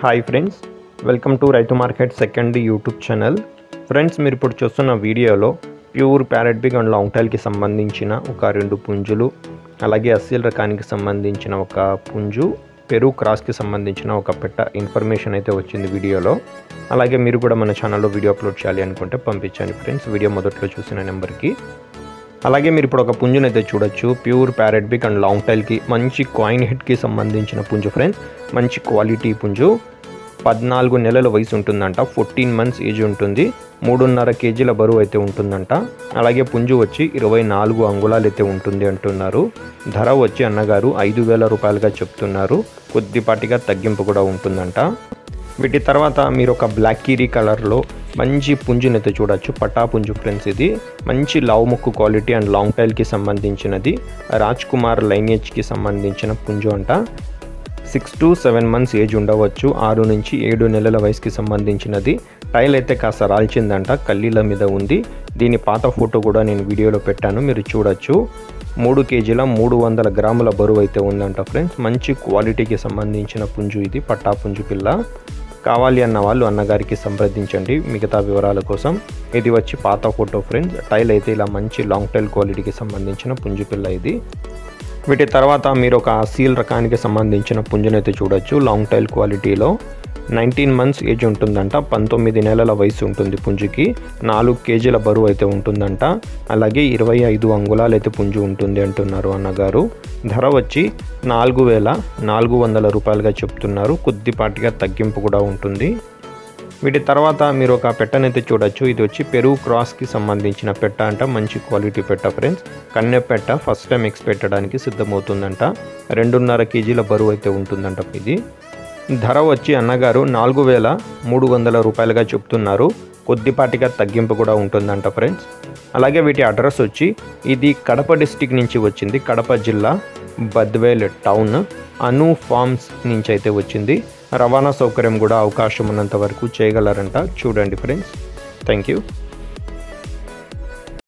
Hi friends, welcome to రైతు market second YouTube channel. Friends, మీరు ఇప్పుడు చూస్తున్న వీడియోలో pure parrot big and long టైల్కి సంబంధించిన ఒక 2 పుంజులు, అలాగే అస్సీల్ రకానికి సంబంధించిన ఒక పుంజు, పెరు క్రాస్కి సంబంధించిన ఒక పెట్ట ఇన్ఫర్మేషన్ అయితే వచ్చింది వీడియోలో. అలాగే మీరు కూడా మన ఛానల్లో వీడియో అప్లోడ్ చేయాలి అనుకుంటే పంపించండి ఫ్రెండ్స్, వీడియో మొదట్లో చూసిన నెంబర్కి. అలాగే మీరు ఇప్పుడు ఒక పుంజునైతే చూడొచ్చు. Pure parrot big and long టైల్కి మంచి కాయిన్ హెడ్కి సంబంధించిన పుంజు ఫ్రెండ్స్. మంచి క్వాలిటీ పుంజు. 14 నెలల వయసు ఉంటుందంట. 14 మంత్స్ ఏజ్ ఉంటుంది. 3.5 కేజీల బరువు అయితే ఉంటుందంట. అలాగే పుంజు వచ్చి 24 అంగుళాలు అయితే ఉంటుంది అంటున్నారు. ధర వచ్చి అన్నగారు 5,000 రూపాయలుగా చెప్తున్నారు. కొద్దిపాటిగా తగ్గింపు కూడా ఉంటుందంట. వీటి తర్వాత మీరు ఒక బ్లాక్ కీరీ కలర్లో మంచి పుంజునైతే చూడొచ్చు. పటా పుంజు ఫ్రెండ్స్. ఇది మంచి లావు ముక్కు క్వాలిటీ అండ్ లాంగ్ టైల్కి సంబంధించినది. రాజ్ కుమార్ లైనేజ్కి సంబంధించిన పుంజు అంట. 6 to 7 మంత్స్ ఏజ్ ఉండవచ్చు. 6 నుంచి 7 నెలల వయసుకి సంబంధించినది. టైల్ అయితే కాస్త రాల్చిందంట, కల్లీల మీద ఉంది. దీని పాత ఫోటో కూడా నేను వీడియోలో పెట్టాను, మీరు చూడొచ్చు. 3 కేజీల 300 గ్రాముల బరువు అయితే ఉందంట ఫ్రెండ్స్. మంచి క్వాలిటీకి సంబంధించిన పుంజు ఇది, పట్టా పుంజు పిల్ల. కావాలి అన్న వాళ్ళు అన్నగారికి సంప్రదించండి మిగతా వివరాల కోసం. ఇది వచ్చి పాత ఫోటో ఫ్రెండ్స్. టైల్ అయితే ఇలా మంచి లాంగ్ టైల్ క్వాలిటీకి సంబంధించిన పుంజు పిల్ల ఇది. వీటి తర్వాత మీరు ఒక సీల్ రకానికి సంబంధించిన పుంజునైతే చూడొచ్చు. లాంగ్ టైల్ క్వాలిటీలో 19 మంత్స్ ఏజ్ ఉంటుందంట. 19 నెలల వయసు ఉంటుంది పుంజుకి. 4 కేజీల బరువు అయితే ఉంటుందంట. అలాగే 25 అంగుళాలు అయితే పుంజు ఉంటుంది అంటున్నారు అన్నగారు. ధర వచ్చి 4,400 రూపాయలుగా చెప్తున్నారు. కొద్దిపాటిగా తగ్గింపు కూడా ఉంటుంది. వీటి తర్వాత మీరు ఒక పెట్టనైతే చూడొచ్చు. ఇది వచ్చి పెరు క్రాస్కి సంబంధించిన పెట్ట అంట. మంచి క్వాలిటీ పెట్ట ఫ్రెండ్స్. కన్నె పెట్ట ఫస్ట్ టైం ఎగ్స్ పెట్టడానికి సిద్ధమవుతుందంట. 2.5 కేజీల బరువు అయితే ఉంటుందంట ఇది. ధర వచ్చి అన్నగారు 4,300 రూపాయలుగా చెప్తున్నారు. కొద్దిపాటిగా తగ్గింపు కూడా ఉంటుందంట ఫ్రెండ్స్. అలాగే వీటి అడ్రస్ వచ్చి ఇది కడప డిస్టిక్ నుంచి వచ్చింది. కడప జిల్లా బద్వేల్ టౌన్ అను ఫార్మ్స్ నుంచి అయితే వచ్చింది. రవాణా సౌకర్యం కూడా అవకాశం ఉన్నంత వరకు చేయగలరంట. చూడండి ఫ్రెండ్స్. Thank you.